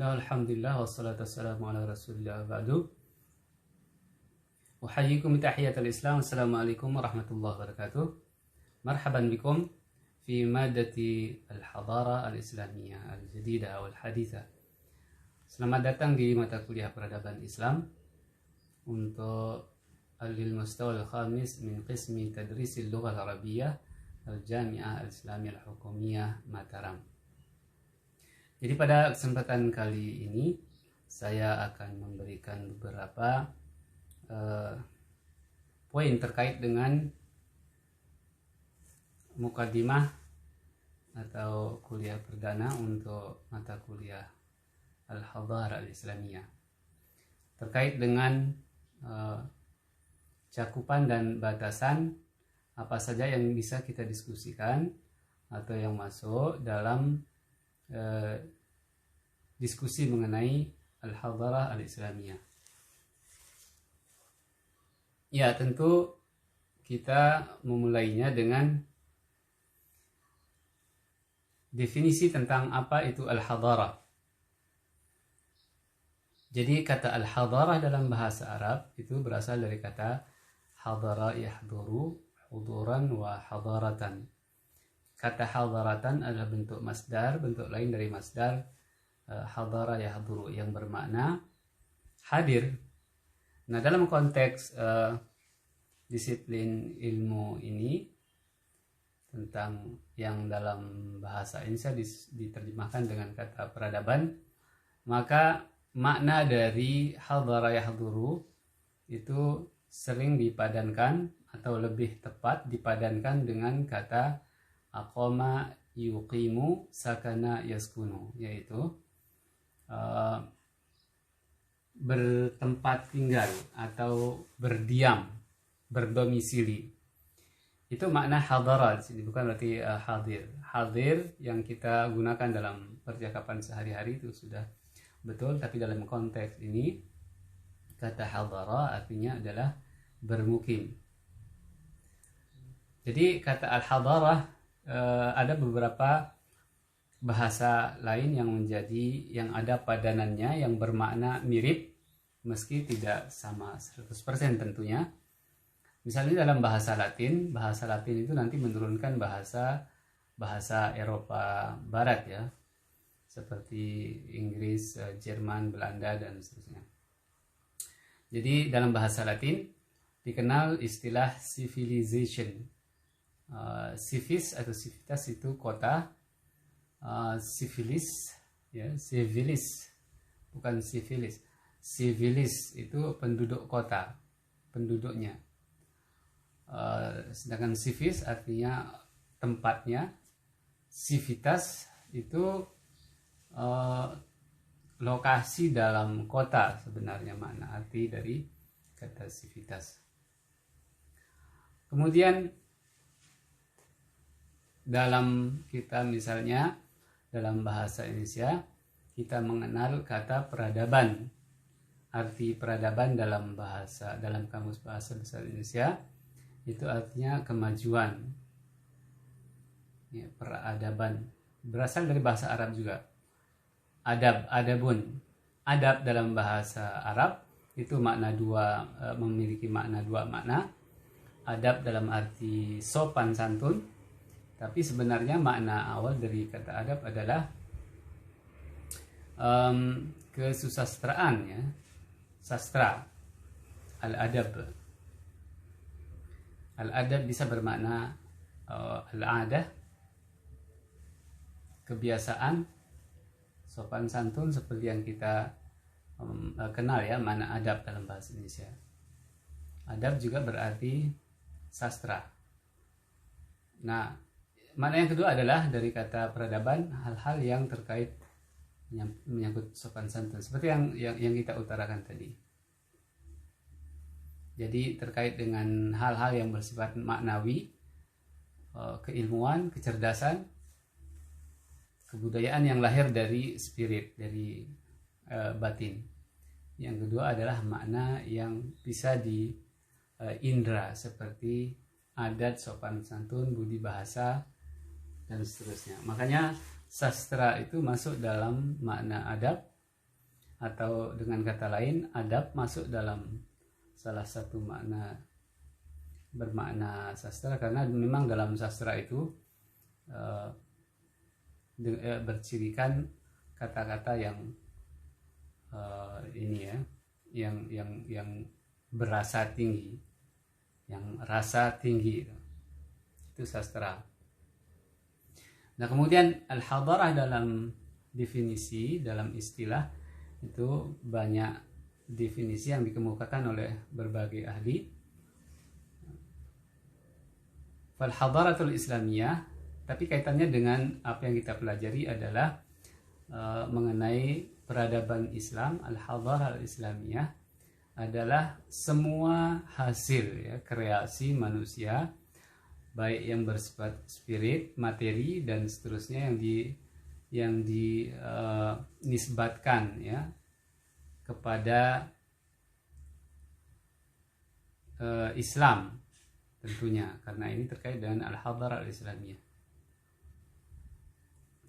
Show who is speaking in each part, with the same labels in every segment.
Speaker 1: Alhamdulillah wassalatu wassalamu ala rasulillah ba'du. Uhayyikum bitahiyatil Islam. Assalamualaikum warahmatullahi wabarakatuh. Marhaban bikum fi madati al-hadara al-islamiyah al-jadidah wal hadithah. Selamat datang di mata kuliah peradaban Islam untuk al-mustawa al-khamis min qismi tadrisil lughah al-arabiyyah al-jami'ah al-islamiyah al-hukumiyah Mataram. Jadi pada kesempatan kali ini saya akan memberikan beberapa poin terkait dengan mukadimah atau kuliah perdana untuk mata kuliah Al-Hadharah Al-Islamiyah, terkait dengan cakupan dan batasan apa saja yang bisa kita diskusikan atau yang masuk dalam diskusi mengenai Al-Hadharah Al-Islamiyah. Ya, tentu kita memulainya dengan definisi tentang apa itu Al-Hadharah. Jadi kata Al-Hadharah dalam bahasa Arab itu berasal dari kata hadara yahduru, huduran wa hadaratan. Kata hadaratan adalah bentuk masdar, bentuk lain dari masdar hadara yahduru yang bermakna hadir. Nah, dalam konteks disiplin ilmu ini tentang yang dalam bahasa Indonesia diterjemahkan dengan kata peradaban, maka makna dari hadara yahduru itu sering dipadankan atau lebih tepat dipadankan dengan kata aqama yuqimu sakana yaskunu, yaitu bertempat tinggal atau berdiam, berdomisili. Itu makna hadara di sini, bukan berarti hadir. Hadir yang kita gunakan dalam percakapan sehari-hari itu sudah betul, tapi dalam konteks ini kata hadara artinya adalah bermukim. Jadi kata al-hadarah ada beberapa bahasa lain yang ada padanannya yang bermakna mirip meski tidak sama 100% tentunya. Misalnya dalam bahasa Latin itu nanti menurunkan bahasa Eropa Barat ya, seperti Inggris, Jerman, Belanda dan seterusnya. Jadi dalam bahasa Latin dikenal istilah civilization. Civis atau civitas itu kota, civilis ya, civilis bukan civilis. Civilis itu penduduk kota, penduduknya. Sedangkan civis artinya tempatnya, civitas itu lokasi dalam kota sebenarnya makna arti dari kata civitas. Kemudian dalam kita misalnya dalam bahasa Indonesia kita mengenal kata peradaban. Arti peradaban dalam kamus bahasa besar Indonesia itu artinya kemajuan. Ya, peradaban berasal dari bahasa Arab juga. Adabun. Adab dalam bahasa Arab itu memiliki dua makna. Adab dalam arti sopan santun, tapi sebenarnya makna awal dari kata adab adalah kesusastraan ya, sastra. Al-adab bisa bermakna al-adah, kebiasaan, sopan santun seperti yang kita kenal ya, makna adab dalam bahasa Indonesia. Adab juga berarti sastra. Nah, makna yang kedua adalah dari kata peradaban hal-hal yang terkait menyangkut sopan santun seperti yang kita utarakan tadi. Jadi terkait dengan hal-hal yang bersifat maknawi, keilmuan, kecerdasan, kebudayaan yang lahir dari spirit, dari batin. Yang kedua adalah makna yang bisa di indera seperti adat, sopan santun, budi bahasa dan seterusnya. Makanya sastra itu masuk dalam makna adab atau dengan kata lain adab masuk dalam salah satu makna bermakna sastra, karena memang dalam sastra itu bercirikan kata-kata yang ini ya, yang berasa tinggi, yang rasa tinggi, itu sastra. Nah, kemudian al-hadarah dalam definisi, dalam istilah itu banyak definisi yang dikemukakan oleh berbagai ahli. Fal-hadaratul islamiyah, tapi kaitannya dengan apa yang kita pelajari adalah mengenai peradaban Islam. Al-hadarah al-islamiyah adalah semua hasil ya, kreasi manusia, baik yang bersifat spirit, materi dan seterusnya yang dinisbatkan ya kepada Islam tentunya, karena ini terkait dengan al-hadarah al-islamiyah.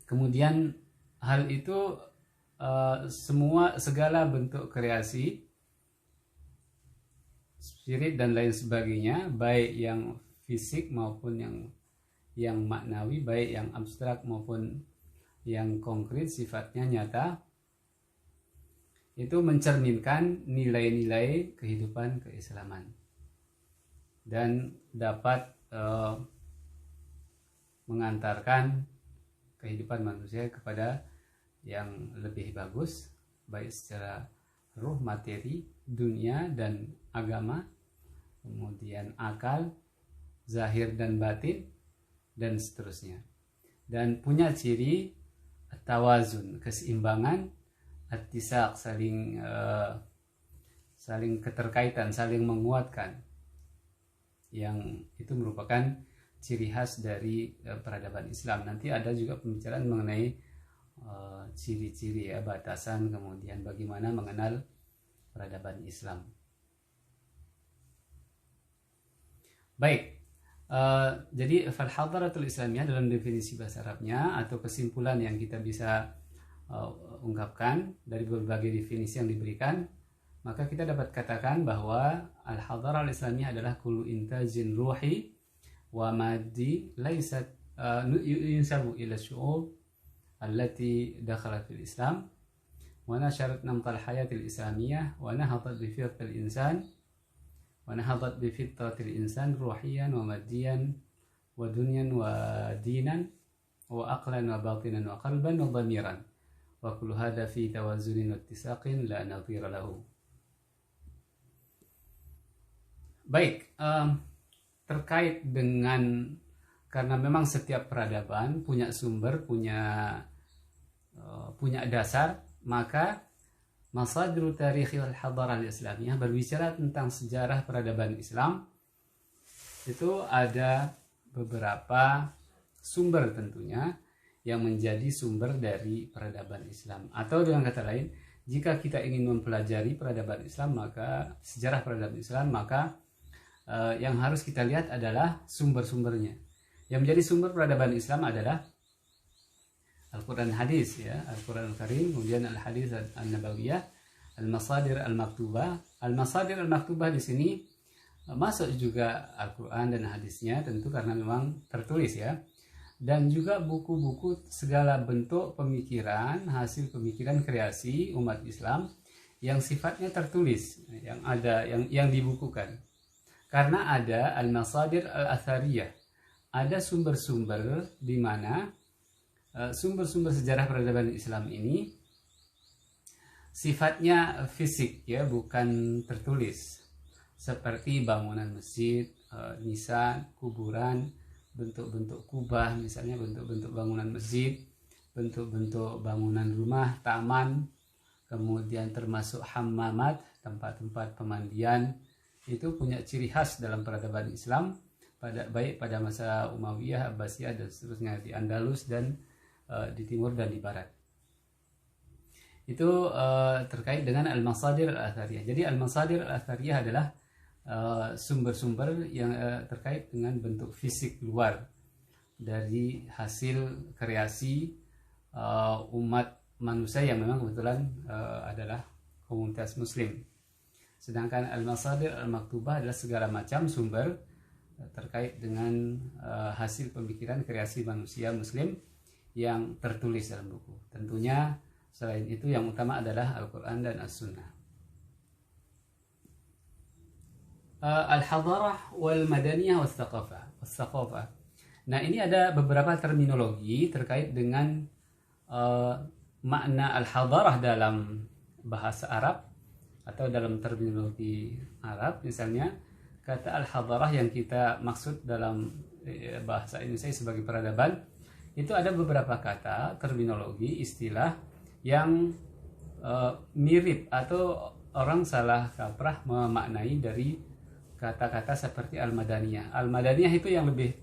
Speaker 1: Kemudian hal itu segala bentuk kreasi spirit dan lain sebagainya, baik yang fisik maupun yang maknawi, baik yang abstrak maupun yang konkret sifatnya nyata, itu mencerminkan nilai-nilai kehidupan keislaman dan dapat mengantarkan kehidupan manusia kepada yang lebih bagus, baik secara ruh, materi, dunia dan agama, kemudian akal, zahir dan batin, dan seterusnya. Dan punya ciri tawazun, keseimbangan, attisaq, saling keterkaitan, saling menguatkan, yang itu merupakan ciri khas dari peradaban Islam. Nanti ada juga pembicaraan mengenai ciri-ciri ya, batasan, kemudian bagaimana mengenal peradaban Islam. Baik, jadi fal-hadaratul islamiyah dalam definisi bahasa Arabnya atau kesimpulan yang kita bisa ungkapkan dari berbagai definisi yang diberikan, maka kita dapat katakan bahwa al-hadarah al-islamiyah adalah kullu intajin ruhi wa maddi laysat yunsabu ila syu'ub allati dakhalat fil Islam wa nasharat namtal hayatil islamiyah wa nahadat bi fitratil insan wa nahadat bi fitratil insan ruhiyan wa maddiyan wa dunyan wa dinan wa aqlan wa batinan wa qalban wa dhamiran wa kullu hadha fi tawazunin wa ittisaqin la nadhira lahu. Baik, terkait dengan, karena memang setiap peradaban punya sumber, punya dasar, maka Masadirut Tarikh al-Hadarah al-Islamiyah berbicara tentang sejarah peradaban Islam. Itu ada beberapa sumber tentunya yang menjadi sumber dari peradaban Islam. Atau dengan kata lain, jika kita ingin mempelajari peradaban Islam, maka sejarah peradaban Islam, maka yang harus kita lihat adalah sumber-sumbernya. Yang menjadi sumber peradaban Islam adalah Al-Quran Hadis ya, Al-Quran Al-Karim, kemudian Al-Hadis Al-Nabawiyah, Al-Masadir Al-Maktubah. Al-Masadir Al-Maktubah di sini masuk juga Al-Quran dan hadisnya, tentu karena memang tertulis ya. Dan juga buku-buku segala bentuk pemikiran, hasil pemikiran kreasi umat Islam yang sifatnya tertulis, yang ada, yang dibukukan. Karena ada Al-Masadir Al-Athariyah, ada sumber-sumber di mana sumber-sumber sejarah peradaban Islam ini sifatnya fisik ya, bukan tertulis, seperti bangunan masjid, nisan, kuburan, bentuk-bentuk kubah, misalnya bentuk-bentuk bangunan masjid, bentuk-bentuk bangunan rumah, taman, kemudian termasuk hammamat, tempat-tempat pemandian, itu punya ciri khas dalam peradaban Islam, baik pada masa Umayyah, Abbasiyah dan seterusnya, di Andalus dan di timur dan di barat. Itu terkait dengan al-masadir al-athariyah. Jadi al-masadir al-athariyah adalah sumber-sumber yang terkait dengan bentuk fisik luar dari hasil kreasi umat manusia yang memang kebetulan adalah komunitas muslim. Sedangkan al-masadir al-maktubah adalah segala macam sumber terkait dengan hasil pemikiran kreasi manusia muslim yang tertulis dalam buku. Tentunya selain itu yang utama adalah Al-Quran dan As-Sunnah. Al-hadarah wal madaniyah was thaqafah. Nah, ini ada beberapa terminologi terkait dengan makna al-hadarah dalam bahasa Arab atau dalam terminologi Arab. Misalnya kata al-hadarah yang kita maksud dalam bahasa Indonesia sebagai peradaban, itu ada beberapa kata, terminologi, istilah yang mirip atau orang salah kaprah memaknai dari kata-kata seperti al-madaniyah. Al-madaniyah itu yang lebih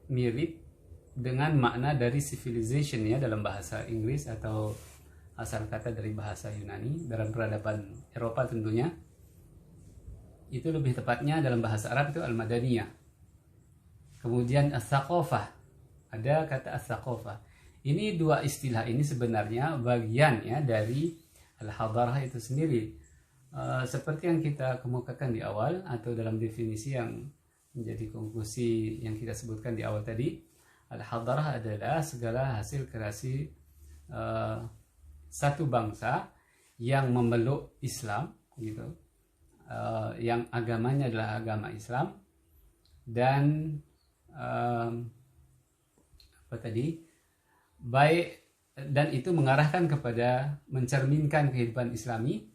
Speaker 1: mirip dengan makna dari civilization ya dalam bahasa Inggris, atau asal kata dari bahasa Yunani dalam peradaban Eropa tentunya. Itu lebih tepatnya dalam bahasa Arab itu al-madaniyah. Kemudian as-thaqafah, ada kata as-thaqafah. Ini dua istilah ini sebenarnya bagian ya dari al-hadarah itu sendiri. Seperti yang kita kemukakan di awal atau dalam definisi yang menjadi konklusi yang kita sebutkan di awal tadi, al-hadarah adalah segala hasil kreasi satu bangsa yang memeluk Islam gitu, yang agamanya adalah agama Islam, dan baik, dan itu mengarahkan kepada mencerminkan kehidupan Islami,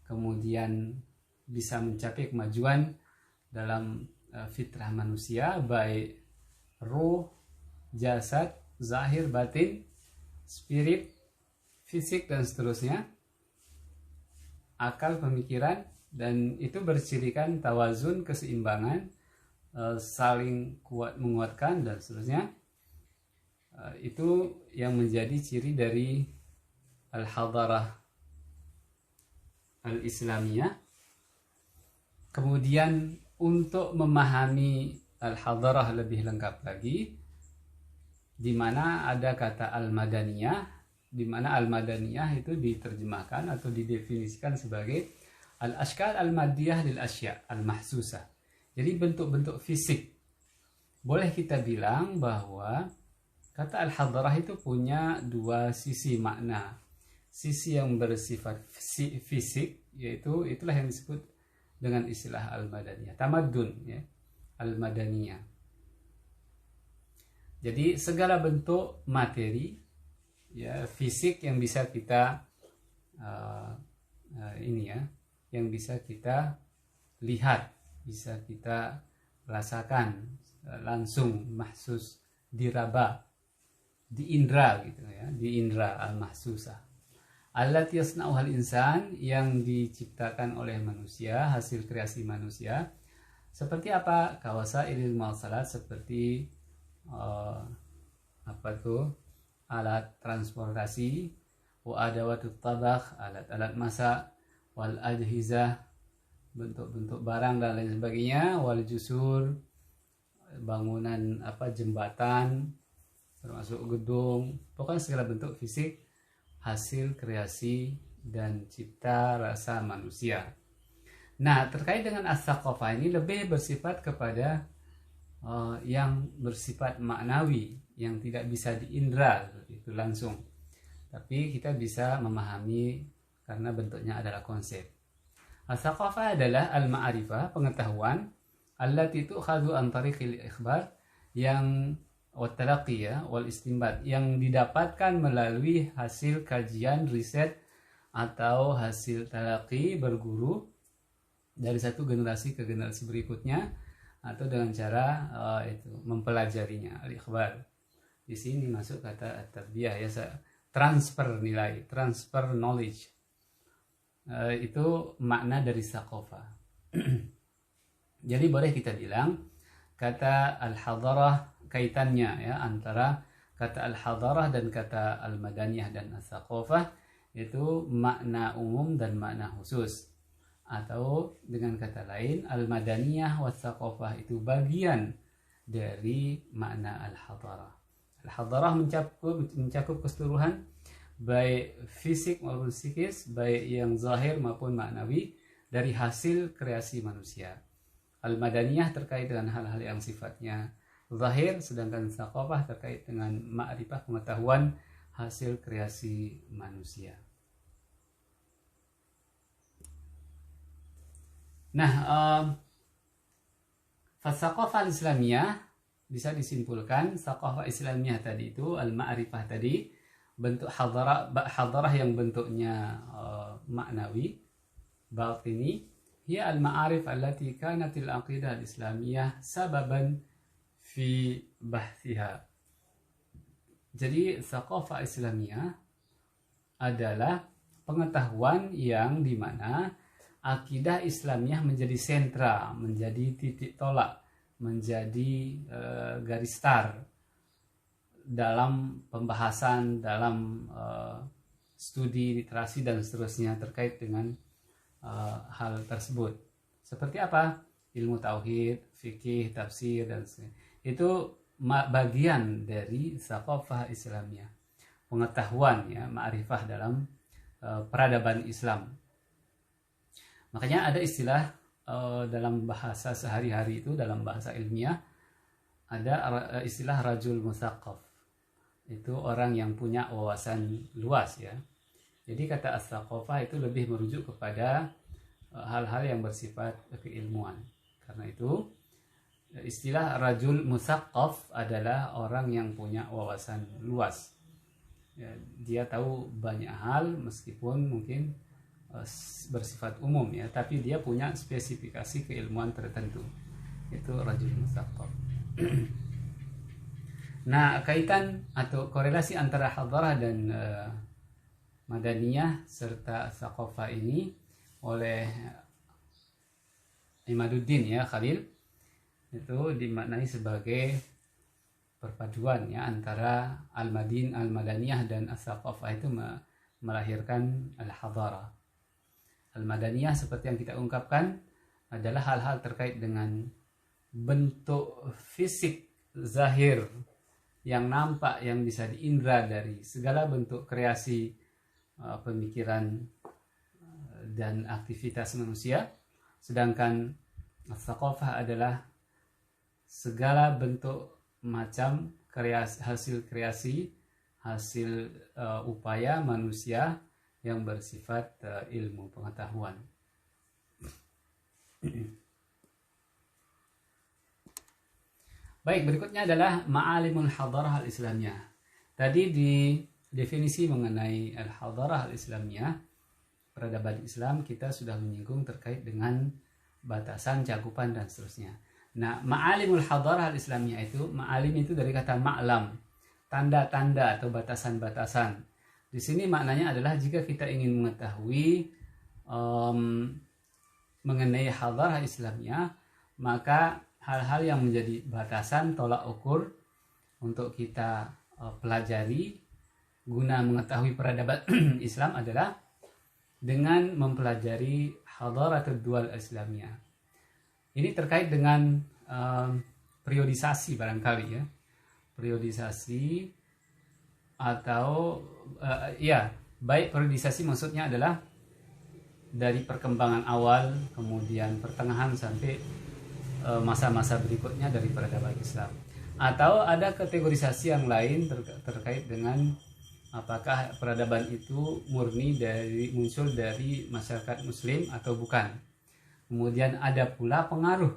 Speaker 1: kemudian bisa mencapai kemajuan dalam fitrah manusia, baik ruh, jasad, zahir, batin, spirit, fisik dan seterusnya, akal, pemikiran, dan itu bercirikan tawazun, keseimbangan, saling kuat menguatkan dan seterusnya. Itu yang menjadi ciri dari al-hadarah al-islamiyah. Kemudian untuk memahami al-hadarah lebih lengkap lagi, di mana ada kata al-madaniyah, di mana al-madaniyah itu diterjemahkan atau didefinisikan sebagai al-ashkal al-madiyah lil asya al-mahsusah. Jadi bentuk-bentuk fisik. Boleh kita bilang bahwa kata al-hadarah itu punya dua sisi makna. Sisi yang bersifat fisik, yaitu itulah yang disebut dengan istilah al-madaniyah, tamadun ya, al-madaniyah. Jadi segala bentuk materi ya fisik yang bisa kita yang bisa kita lihat, bisa kita rasakan langsung, mahsus, diraba, di indra gitu ya, di indra al-mahsusah. Allati yasna'uhal insan, yang diciptakan oleh manusia, hasil kreasi manusia. Seperti apa? Kawasailil mawsalat, seperti alat transportasi, wa adawatut tabakh, alat-alat masak, wal ajhizah, bentuk-bentuk barang dan lain sebagainya, wal jusur, bangunan jembatan, termasuk gedung, pokoknya segala bentuk fisik hasil kreasi dan cipta rasa manusia. Nah, terkait dengan as-thaqafah ini lebih bersifat kepada yang bersifat maknawi, yang tidak bisa diindra itu langsung, tapi kita bisa memahami karena bentuknya adalah konsep. As-thaqafah adalah al-ma'rifah, pengetahuan, allati tu'khadhu an tariqil ikhbar, yang watalaqi ya, wal istinbat, yang didapatkan melalui hasil kajian, riset, atau hasil talaqi, berguru dari satu generasi ke generasi berikutnya, atau dengan cara mempelajarinya, al-ikhbar. Di sini masuk kata at-tarbiyah ya, transfer nilai, transfer knowledge. Itu makna dari thaqafah. Jadi boleh kita bilang kata al-hadarah, kaitannya ya antara kata al-hadarah dan kata al-madaniyah dan as-thaqafah itu makna umum dan makna khusus, atau dengan kata lain al-madaniyah was-thaqafah itu bagian dari makna al-hadarah. Al-hadarah mencakup keseluruhan baik fisik maupun psikis, baik yang zahir maupun maknawi dari hasil kreasi manusia. Al-madaniyah terkait dengan hal-hal yang sifatnya zahir, sedangkan tsaqafah terkait dengan ma'rifah, pengetahuan hasil kreasi manusia. Nah, tsaqafah al-islamiyah bisa disimpulkan, tsaqafah islamiyah tadi itu al-ma'rifah tadi bentuk hadarah yang bentuknya maknawi, batini, hiya al-ma'arif allati kanat al-aqidah al-islamiyah sababan fi bahthiha. Jadi tsaqafah islamiyah adalah pengetahuan yang dimana akidah Islamiyah menjadi sentra, menjadi titik tolak, menjadi garis start dalam pembahasan, dalam studi literasi dan seterusnya terkait dengan hal tersebut. Seperti apa? Ilmu tauhid, fikih, tafsir dan sebagainya. Itu bagian dari tsaqafah Islamiyah. Pengetahuan ya, ma'rifah dalam peradaban Islam. Makanya ada istilah dalam bahasa sehari-hari itu, dalam bahasa ilmiah ada istilah rajul mutsaqaf. Itu orang yang punya wawasan luas ya. Jadi kata as-tsaqafah itu lebih merujuk kepada hal-hal yang bersifat keilmuan. Karena itu istilah rajul mutsaqaf adalah orang yang punya wawasan luas. Ya, dia tahu banyak hal meskipun mungkin bersifat umum ya, tapi dia punya spesifikasi keilmuan tertentu. Itu rajul mutsaqaf. Nah, kaitan atau korelasi antara hadarah dan madaniyah serta tsaqafah ini oleh Imaduddin ya Khalil itu dimaknai sebagai perpaduan ya antara al-madaniyah dan as-tsaqafah itu melahirkan al-hadarah. Al-madaniyah seperti yang kita ungkapkan adalah hal-hal terkait dengan bentuk fisik zahir yang nampak, yang bisa diindra dari segala bentuk kreasi pemikiran dan aktivitas manusia. Sedangkan tsaqafah adalah segala bentuk macam hasil kreasi, hasil upaya manusia yang bersifat ilmu pengetahuan. Baik, berikutnya adalah ma'alimul hadarah al-islamiyah. Tadi di definisi mengenai al-hadarah al-islamiyah, peradaban Islam, kita sudah menyinggung terkait dengan batasan, cakupan dan seterusnya. Nah, ma'alimul hadarah al-islamiyah itu, ma'alim itu dari kata ma'lam, tanda-tanda atau batasan-batasan. Di sini maknanya adalah jika kita ingin mengetahui mengenai hadarah islamiyah, maka hal-hal yang menjadi batasan, tolak ukur untuk kita pelajari guna mengetahui peradaban Islam adalah dengan mempelajari hadaratul dual islamiyah. Ini terkait dengan periodisasi barangkali ya. Periodisasi atau baik periodisasi maksudnya adalah dari perkembangan awal, kemudian pertengahan sampai masa-masa berikutnya dari peradaban Islam. Atau ada kategorisasi yang lain terkait dengan apakah peradaban itu murni muncul dari masyarakat muslim atau bukan. Kemudian ada pula pengaruh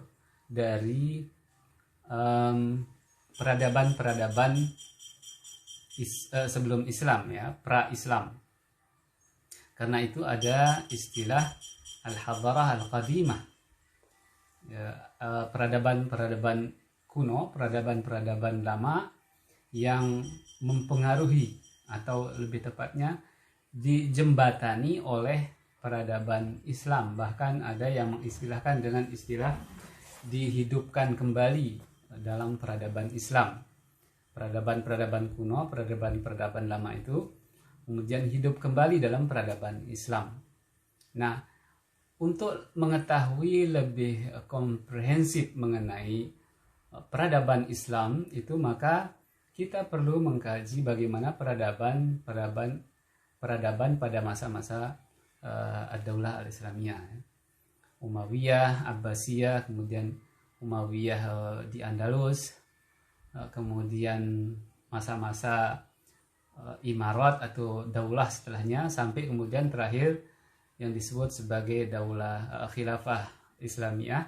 Speaker 1: dari peradaban-peradaban sebelum Islam ya, pra-Islam. Karena itu ada istilah al-hadarah al-qadimah. Ya, peradaban-peradaban kuno, peradaban-peradaban lama yang mempengaruhi atau lebih tepatnya dijembatani oleh peradaban Islam. Bahkan ada yang mengistilahkan dengan istilah dihidupkan kembali dalam peradaban Islam. Peradaban-peradaban kuno, peradaban-peradaban lama itu kemudian hidup kembali dalam peradaban Islam. Nah, untuk mengetahui lebih komprehensif mengenai peradaban Islam itu, maka kita perlu mengkaji bagaimana peradaban peradaban pada masa-masa Ad-Daulah Al-Islamiyah, Umayyah, Abbasiyah, kemudian Umayyah di Andalus, kemudian masa-masa Imarat atau Daulah setelahnya, sampai kemudian terakhir yang disebut sebagai Daulah Khilafah Islamiyah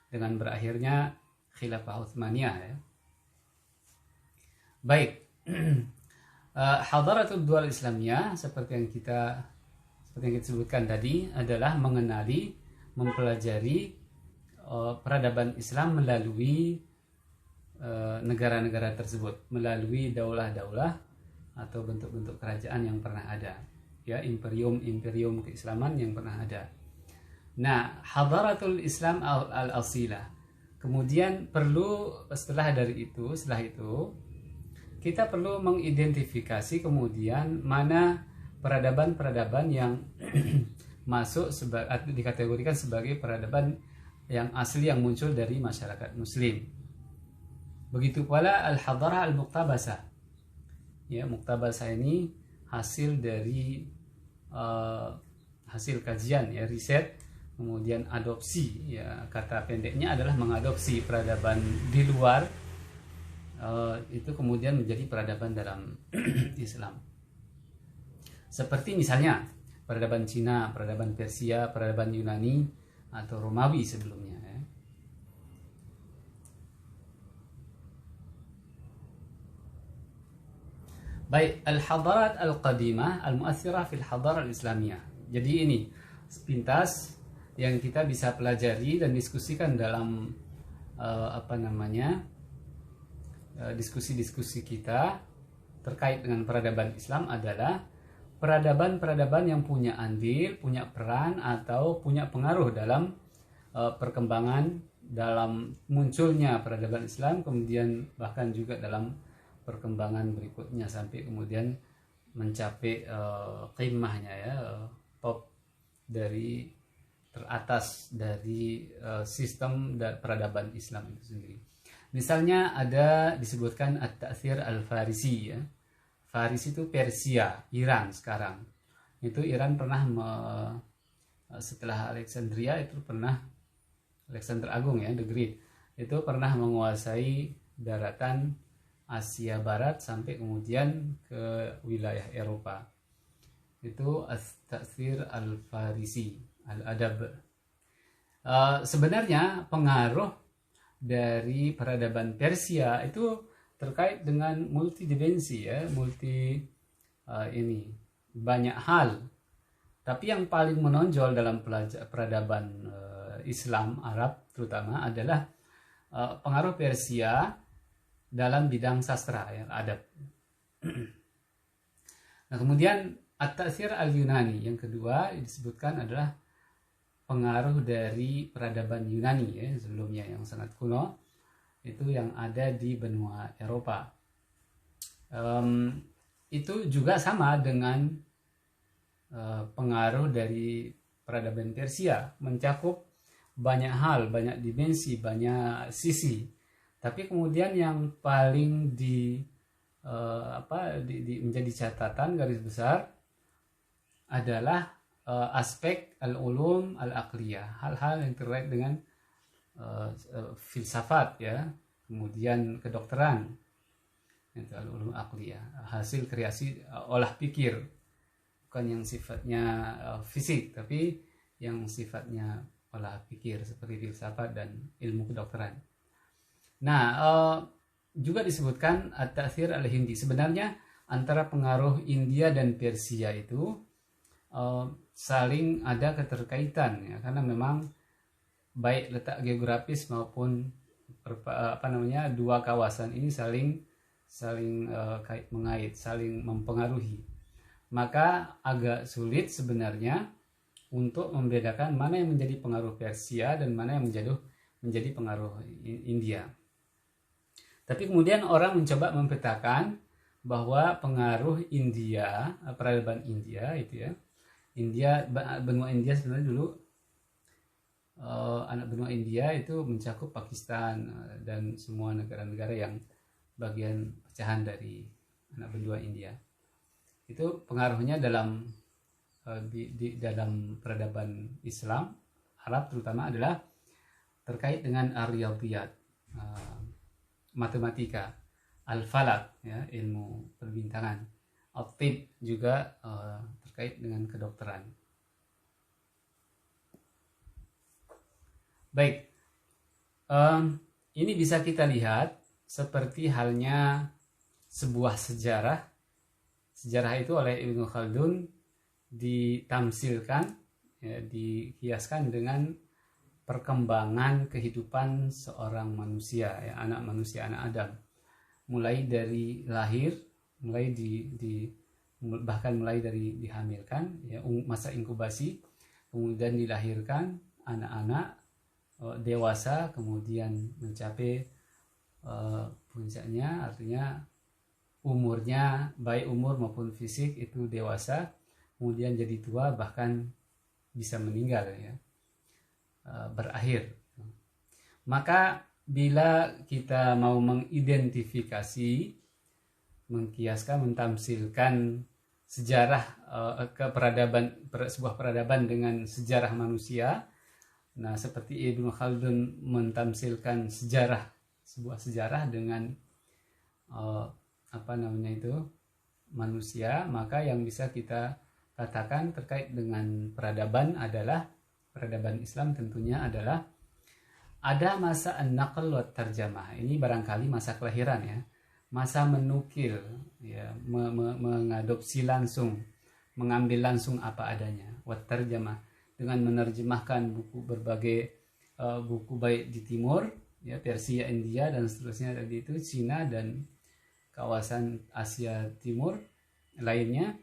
Speaker 1: dengan berakhirnya Khilafah Utsmaniyah, ya. Baik, Hadaratul Dual Islamiyah seperti yang kita sebutkan tadi adalah mengenali, mempelajari peradaban Islam melalui negara-negara tersebut, melalui daulah-daulah atau bentuk-bentuk kerajaan yang pernah ada, ya, imperium keislaman yang pernah ada. Nah, Hadaratul Islam al-Asilah. Kemudian setelah itu kita perlu mengidentifikasi kemudian mana peradaban-peradaban yang masuk atau dikategorikan sebagai peradaban yang asli yang muncul dari masyarakat Muslim. Begitu pula Al-Hadarah Al-Muqtabasah. Ya, Muqtabasah ini hasil dari hasil kajian, ya, riset, kemudian adopsi, ya, kata pendeknya adalah mengadopsi peradaban di luar itu kemudian menjadi peradaban dalam Islam. Seperti misalnya peradaban Cina, peradaban Persia, peradaban Yunani atau Romawi sebelumnya, ya. Baik, al-hadarat al-qadimah al-mu'athirah fil hadarah al-islamiyah. Jadi ini sepintas yang kita bisa pelajari dan diskusikan dalam diskusi-diskusi kita terkait dengan peradaban Islam adalah peradaban-peradaban yang punya andil, punya peran atau punya pengaruh dalam perkembangan, dalam munculnya peradaban Islam, kemudian bahkan juga dalam perkembangan berikutnya sampai kemudian mencapai qimahnya, ya, top dari teratas dari sistem peradaban Islam itu sendiri. Misalnya ada disebutkan at-ta'thir al-Farisi, ya. Farisi itu Persia, Iran sekarang. Itu Iran pernah setelah Alexandria itu pernah Alexander Agung, ya, the Great, itu pernah menguasai daratan Asia Barat sampai kemudian ke wilayah Eropa. Itu at-ta'thir al-Farisi, al-adab. Sebenarnya pengaruh dari peradaban Persia itu terkait dengan multidimensi, ya, banyak hal. Tapi yang paling menonjol dalam peradaban Islam Arab terutama adalah pengaruh Persia dalam bidang sastra, ya, adab. Nah, kemudian at-ta'thir al-Yunani yang kedua disebutkan adalah pengaruh dari peradaban Yunani, ya, sebelumnya yang sangat kuno, itu yang ada di benua Eropa. Itu juga sama dengan pengaruh dari peradaban Persia, mencakup banyak hal, banyak dimensi, banyak sisi. Tapi kemudian yang paling menjadi catatan garis besar adalah aspek al-ulum al-aqliyah, hal-hal yang terkait dengan filsafat, ya, kemudian kedokteran, itu al-ulum aqliyah, hasil kreasi olah pikir, bukan yang sifatnya fisik, tapi yang sifatnya olah pikir seperti filsafat dan ilmu kedokteran. Nah, juga disebutkan at-ta'thir al-Hindi. Sebenarnya antara pengaruh India dan Persia itu saling ada keterkaitan, ya, karena memang baik letak geografis maupun dua kawasan ini saling mengait, saling mempengaruhi. Maka agak sulit sebenarnya untuk membedakan mana yang menjadi pengaruh Persia dan mana yang menjadi pengaruh India. Tapi kemudian orang mencoba memetakan bahwa pengaruh India, peradaban India itu, ya, benua India sebenarnya dulu anak benua India itu mencakup Pakistan dan semua negara-negara yang bagian pecahan dari anak benua India. itu pengaruhnya dalam dalam peradaban Islam Arab terutama adalah terkait dengan ar-riyadhiyat, matematika, al-falak, ya, ilmu perbintangan, at-tib juga terkait dengan kedokteran. Baik, ini bisa kita lihat seperti halnya sebuah sejarah. Sejarah itu oleh Ibnu Khaldun ditamsilkan, ya, dihiaskan dengan perkembangan kehidupan seorang manusia, ya, anak manusia, anak Adam, mulai dari lahir, bahkan mulai dari dihamilkan, ya, masa inkubasi, kemudian dilahirkan anak-anak, dewasa, kemudian mencapai puncaknya, artinya umurnya baik umur maupun fisik itu dewasa, kemudian jadi tua, bahkan bisa meninggal, ya, berakhir. Maka bila kita mau mengidentifikasi, mengkiaskan, mentamsilkan sejarah sebuah peradaban dengan sejarah manusia, nah seperti Ibnu Khaldun mentamsilkan sebuah sejarah dengan manusia, maka yang bisa kita katakan terkait dengan peradaban adalah peradaban Islam tentunya adalah ada masa an-naql wa tarjamah. Ini barangkali masa kelahiran, ya, masa menukil, ya, mengadopsi langsung, mengambil langsung apa adanya, wa tarjamah, dengan menerjemahkan berbagai buku baik di timur, ya, Persia, India dan seterusnya, tadi itu Cina dan kawasan Asia Timur lainnya,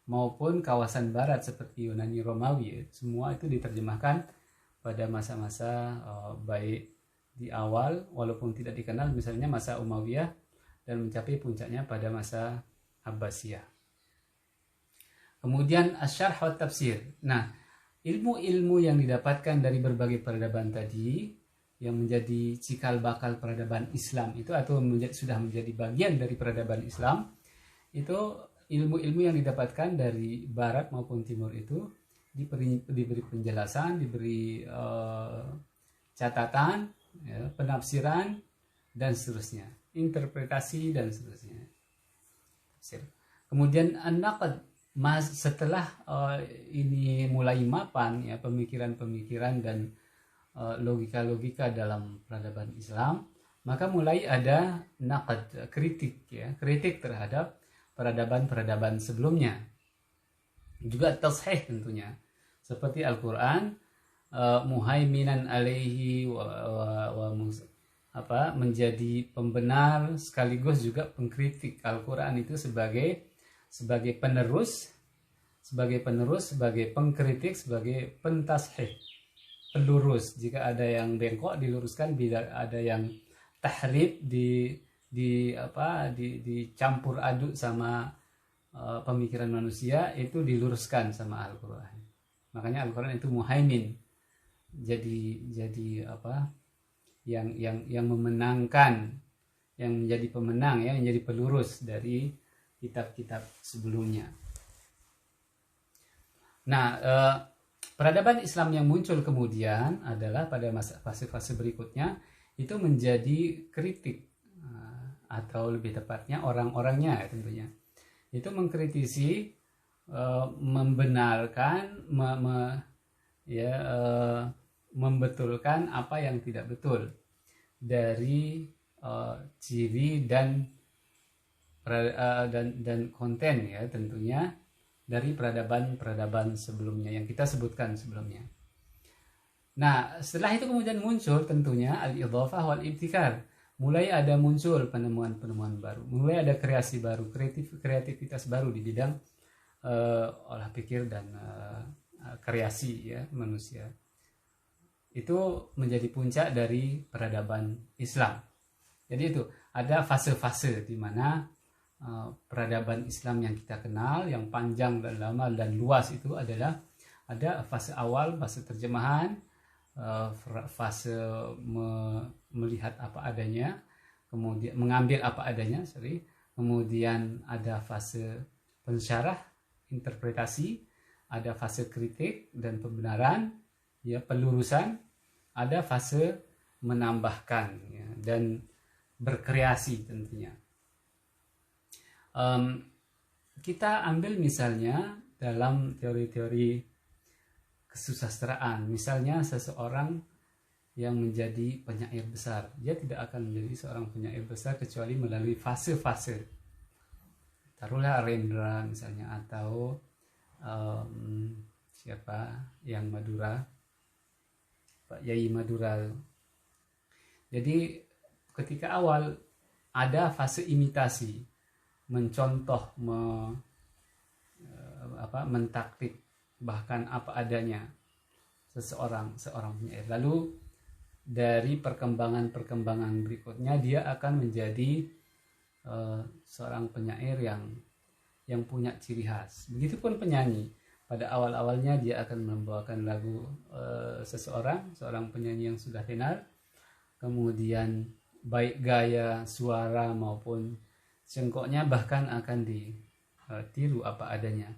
Speaker 1: maupun kawasan barat seperti Yunani, Romawi, ya, semua itu diterjemahkan pada masa-masa baik di awal walaupun tidak dikenal, misalnya masa Umayyah, dan mencapai puncaknya pada masa Abbasiyah. Kemudian asyarh wa tafsir. Nah, ilmu-ilmu yang didapatkan dari berbagai peradaban tadi yang menjadi cikal bakal peradaban Islam itu, atau sudah menjadi bagian dari peradaban Islam itu, ilmu-ilmu yang didapatkan dari barat maupun timur itu diberi penjelasan, diberi catatan, ya, penafsiran dan seterusnya, interpretasi dan seterusnya. Kemudian an-naqd, setelah ini mulai mapan, ya, pemikiran-pemikiran dan logika-logika dalam peradaban Islam, maka mulai ada naqd, kritik, ya, kritik terhadap peradaban-peradaban sebelumnya. Juga tashih tentunya, seperti Al-Quran muhaiminan alaihi menjadi pembenar sekaligus juga pengkritik. Al-Quran itu sebagai penerus, sebagai pengkritik, sebagai pentashih, pelurus. Jika ada yang bengkok diluruskan, bila ada yang tahrif dicampur aduk sama pemikiran manusia, itu diluruskan sama Al-Quran. Makanya Al-Quran itu muhaimin, jadi yang memenangkan, yang menjadi pemenang, ya, menjadi pelurus dari kitab-kitab sebelumnya. Nah, peradaban Islam yang muncul kemudian adalah pada fase-fase berikutnya itu menjadi kritik, atau lebih tepatnya orang-orangnya, ya, tentunya itu mengkritisi, membenarkan, membetulkan apa yang tidak betul dari ciri dan konten, ya, tentunya dari peradaban sebelumnya yang kita sebutkan sebelumnya. Nah, setelah itu kemudian muncul tentunya al-idhafah wal ibtikar. Mulai ada muncul penemuan-penemuan baru, mulai ada kreasi baru, kreativitas baru di bidang olah pikir dan kreasi, ya, manusia. Itu menjadi puncak dari peradaban Islam. Jadi itu ada fase-fase di mana peradaban Islam yang kita kenal, yang panjang dan lama dan luas, itu adalah ada fase awal, fase terjemahan, fase melihat apa adanya, kemudian mengambil apa adanya, kemudian ada fase pensyarah, interpretasi, ada fase kritik dan pembenaran, ya, pelurusan, ada fase menambahkan, ya, dan berkreasi tentunya. Kita ambil misalnya dalam teori-teori kesusastraan, misalnya seseorang yang menjadi penyair besar, dia tidak akan menjadi seorang penyair besar kecuali melalui fase-fase. Taruhlah Rendra misalnya, atau siapa yang Madura, Pak Yai Madura. Jadi ketika awal ada fase imitasi, mencontoh, mentaktik, bahkan apa adanya seorang penyair. Lalu dari perkembangan berikutnya dia akan menjadi seorang penyair yang punya ciri khas. Begitupun penyanyi, pada awalnya dia akan membawakan lagu seorang penyanyi yang sudah tenar, kemudian baik gaya, suara maupun cengkoknya bahkan akan ditiru apa adanya.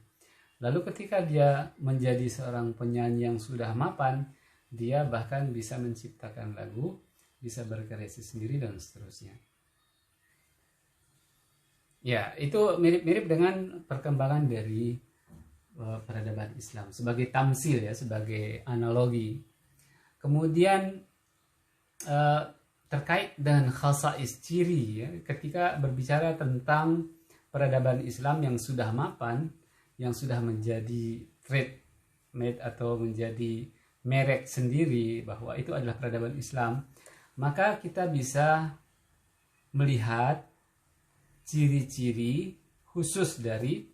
Speaker 1: Lalu ketika dia menjadi seorang penyanyi yang sudah mapan, dia bahkan bisa menciptakan lagu, bisa berkreasi sendiri dan seterusnya. Ya, itu mirip-mirip dengan perkembangan dari peradaban Islam sebagai tamsil, ya, sebagai analogi. Kemudian terkait dengan khasais, ciri, ya, ketika berbicara tentang peradaban Islam yang sudah mapan, yang sudah menjadi trademark atau menjadi merek sendiri bahwa itu adalah peradaban Islam, maka kita bisa melihat ciri-ciri khusus dari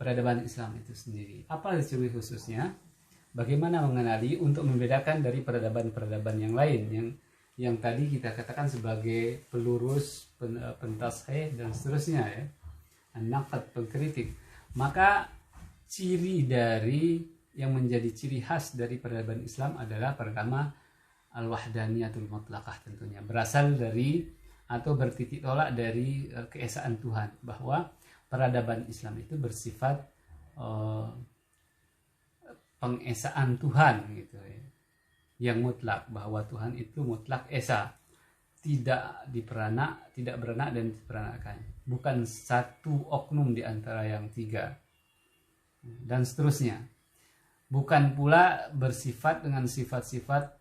Speaker 1: peradaban Islam itu sendiri. Apa ciri khususnya? Bagaimana mengenali untuk membedakan dari peradaban-peradaban yang lain yang tadi kita katakan sebagai pelurus, pentasheh dan seterusnya, ya, an-naqd, pengkritik. Maka ciri dari yang menjadi ciri khas dari peradaban Islam adalah pertama al-wahdaniyatul mutlaqah, tentunya berasal dari atau bertitik tolak dari keesaan Tuhan, bahwa peradaban Islam itu bersifat pengesaan Tuhan, gitu, ya, yang mutlak, bahwa Tuhan itu mutlak esa, tidak beranak dan diperanakan, bukan satu oknum di antara yang tiga, dan seterusnya. Bukan pula bersifat dengan sifat-sifat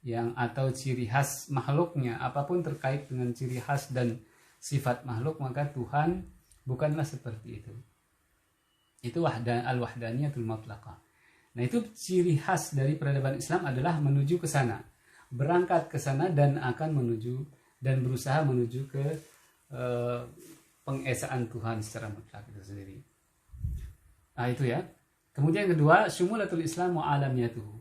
Speaker 1: yang atau ciri khas makhluknya, apapun terkait dengan ciri khas dan sifat makhluk, maka Tuhan bukanlah seperti itu. Itu al-wahdaniyatul mutlaqah. Nah, itu ciri khas dari peradaban Islam adalah menuju ke sana, berangkat ke sana dan akan menuju dan berusaha menuju ke pengesaan Tuhan secara mutlak itu sendiri. Nah, itu, ya. Kemudian kedua, syumulatul Islam wa alamiyatuhu.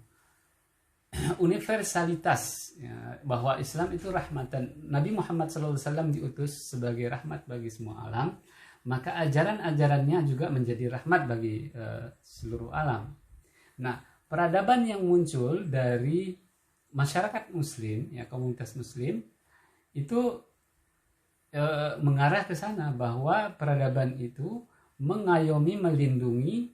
Speaker 1: Universalitas, ya, bahwa Islam itu rahmatan. Nabi Muhammad SAW diutus sebagai rahmat bagi semua alam, maka ajaran-ajarannya juga menjadi rahmat bagi seluruh alam. Nah, peradaban yang muncul dari masyarakat Muslim, ya, komunitas Muslim itu mengarah ke sana, bahwa peradaban itu mengayomi, melindungi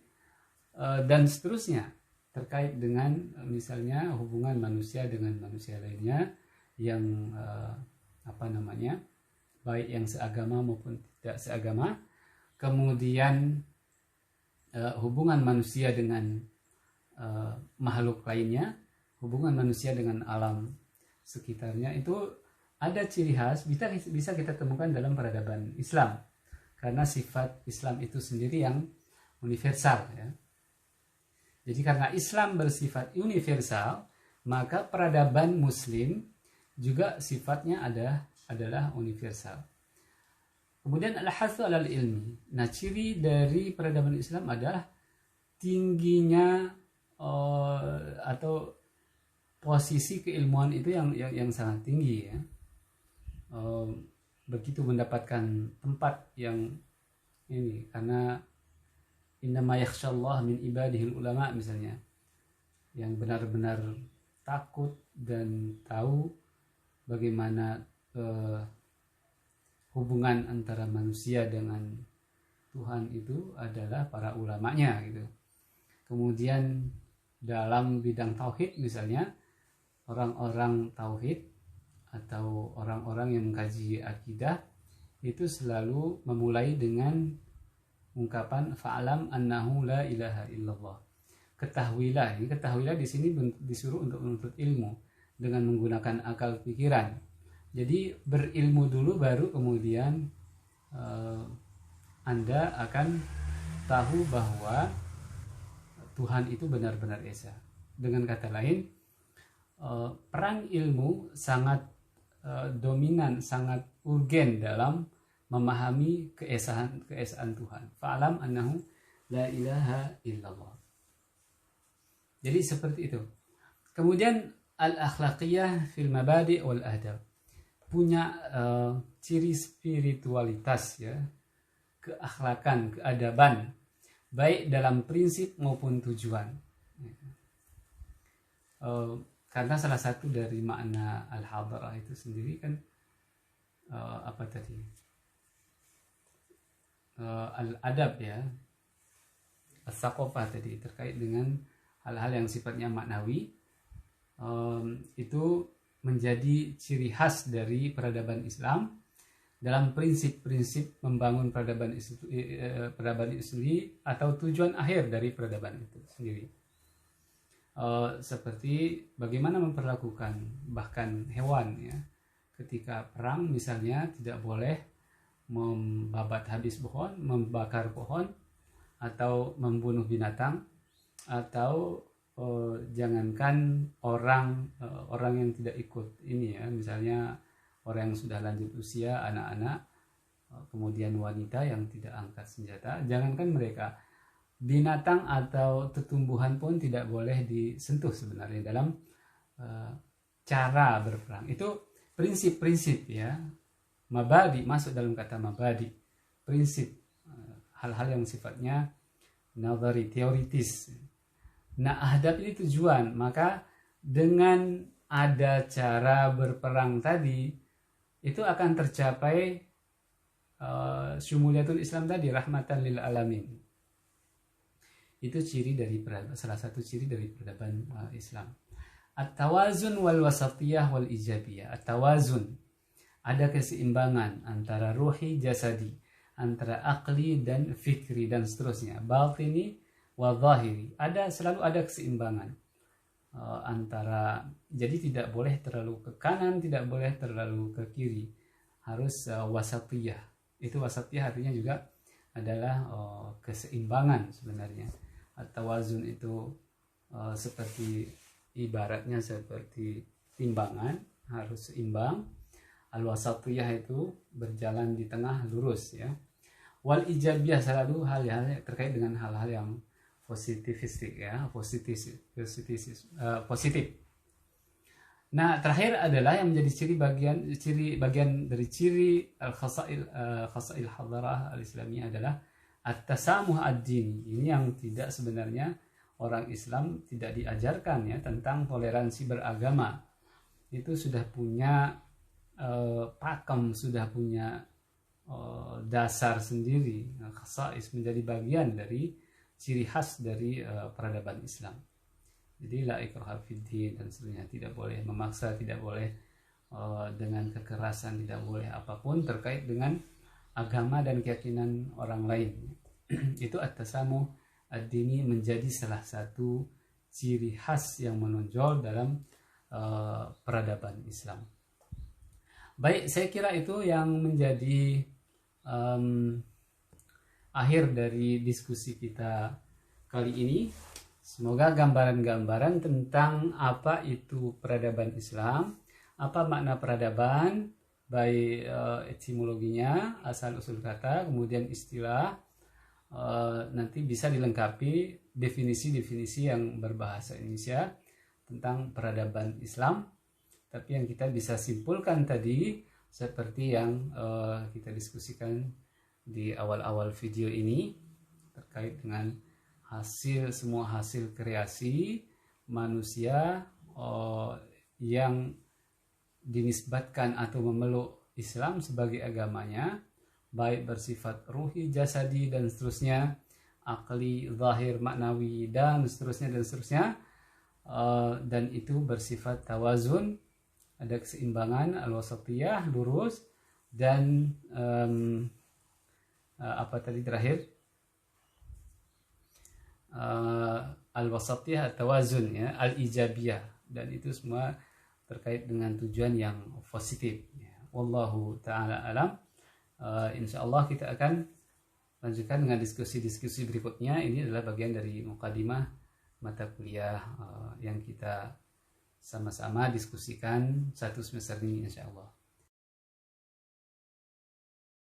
Speaker 1: dan seterusnya terkait dengan misalnya hubungan manusia dengan manusia lainnya yang baik yang seagama maupun tidak seagama. Kemudian hubungan manusia dengan makhluk lainnya, hubungan manusia dengan alam sekitarnya, itu ada ciri khas bisa kita temukan dalam peradaban Islam, karena sifat Islam itu sendiri yang universal, ya. Jadi karena Islam bersifat universal, maka peradaban Muslim juga sifatnya adalah universal. Kemudian al-hathu alal ilmi. Nah, ciri dari peradaban Islam adalah tingginya atau posisi keilmuan itu yang sangat tinggi, ya. Begitu mendapatkan tempat yang ini, karena innama yakhshallah min ibadihil ulama misalnya, yang benar-benar takut dan tahu bagaimana hubungan antara manusia dengan Tuhan itu adalah para ulamanya gitu. Kemudian dalam bidang tauhid misalnya, orang-orang tauhid atau orang-orang yang mengkaji akidah itu selalu memulai dengan ungkapan fa'lam annahu la ilaha illallah. Ketahuilah di sini disuruh untuk menuntut ilmu dengan menggunakan akal pikiran. Jadi berilmu dulu baru kemudian Anda akan tahu bahwa Tuhan itu benar-benar esa. Dengan kata lain, perang ilmu sangat dominan, sangat urgen dalam memahami keesaan Tuhan. Fa'lam annahu la ilaha illallah. Jadi seperti itu. Kemudian al-akhlaqiyah fil mabadi' wal adab. Punya ciri spiritualitas ya, keakhlakan, keadaban, baik dalam prinsip maupun tujuan. Karena salah satu dari makna al-hadarah itu sendiri kan al-adab ya, as-saqafah tadi, terkait dengan hal-hal yang sifatnya maknawi. Itu menjadi ciri khas dari peradaban Islam dalam prinsip-prinsip membangun peradaban itu sendiri atau tujuan akhir dari peradaban itu sendiri. Seperti bagaimana memperlakukan bahkan hewan ya, ketika perang misalnya tidak boleh membabat habis pohon, membakar pohon, atau membunuh binatang, atau jangankan orang yang tidak ikut ini ya, misalnya orang yang sudah lanjut usia, anak-anak, kemudian wanita yang tidak angkat senjata, jangankan mereka, binatang atau tumbuhan pun tidak boleh disentuh sebenarnya dalam cara berperang. Itu prinsip-prinsip ya, mabadi, masuk dalam kata mabadi, prinsip, hal-hal yang sifatnya nazari, teoritis. Nah, ahdab ini tujuan. Maka dengan ada cara berperang tadi, itu akan tercapai syumuliyatul Islam tadi, rahmatan lil alamin. Itu salah satu ciri dari peradaban Islam. At-tawazun wal wasatiyah wal ijabiyah. At-tawazun, ada keseimbangan antara ruhi jasadi, antara akli dan fikri dan seterusnya, batini wa zahiri. Selalu ada keseimbangan antara, jadi tidak boleh terlalu ke kanan, tidak boleh terlalu ke kiri, harus wasatiyah. Itu wasatiyah artinya juga adalah keseimbangan sebenarnya. At-tawazun itu seperti ibaratnya seperti timbangan, harus seimbang. Al-wasatiyah itu berjalan di tengah, lurus ya. Wal ijabiyah selalu hal-hal terkait dengan hal-hal yang positivistik ya, positif. Nah, terakhir adalah yang menjadi bagian dari ciri khasail hadarah al-islamiyah adalah at-tasamuh ad-dini. Ini yang tidak sebenarnya orang Islam tidak diajarkan ya, tentang toleransi beragama. Itu sudah punya pakem, sudah punya dasar sendiri. Khasais menjadi bagian dari ciri khas dari peradaban Islam. Jadi la ikraha fiddin dan seterusnya, tidak boleh memaksa, tidak boleh dengan kekerasan, tidak boleh apapun terkait dengan agama dan keyakinan orang lain. Itu at-tasamuh ad-dini menjadi salah satu ciri khas yang menonjol dalam peradaban Islam. Baik, saya kira itu yang menjadi akhir dari diskusi kita kali ini. Semoga gambaran-gambaran tentang apa itu peradaban Islam, apa makna peradaban, baik etimologinya, asal usul kata, kemudian istilah, nanti bisa dilengkapi definisi-definisi yang berbahasa Indonesia tentang peradaban Islam. Tapi yang kita bisa simpulkan tadi seperti yang kita diskusikan di awal-awal video ini terkait dengan semua hasil kreasi manusia yang dinisbatkan atau memeluk Islam sebagai agamanya, baik bersifat ruhi, jasadi, dan seterusnya, akli, zahir, maknawi, dan seterusnya. Dan itu bersifat tawazun, ada keseimbangan, al-wasatiyah, lurus, dan apa tadi terakhir? Al-wasatiyah, tawazun, ya, al-ijabiyah, dan itu semua terkait dengan tujuan yang positif, ya. Wallahu ta'ala alam. Insyaallah kita akan lanjutkan dengan diskusi-diskusi berikutnya. Ini adalah bagian dari mukadimah mata kuliah yang kita sama-sama diskusikan satu semester ini insyaallah.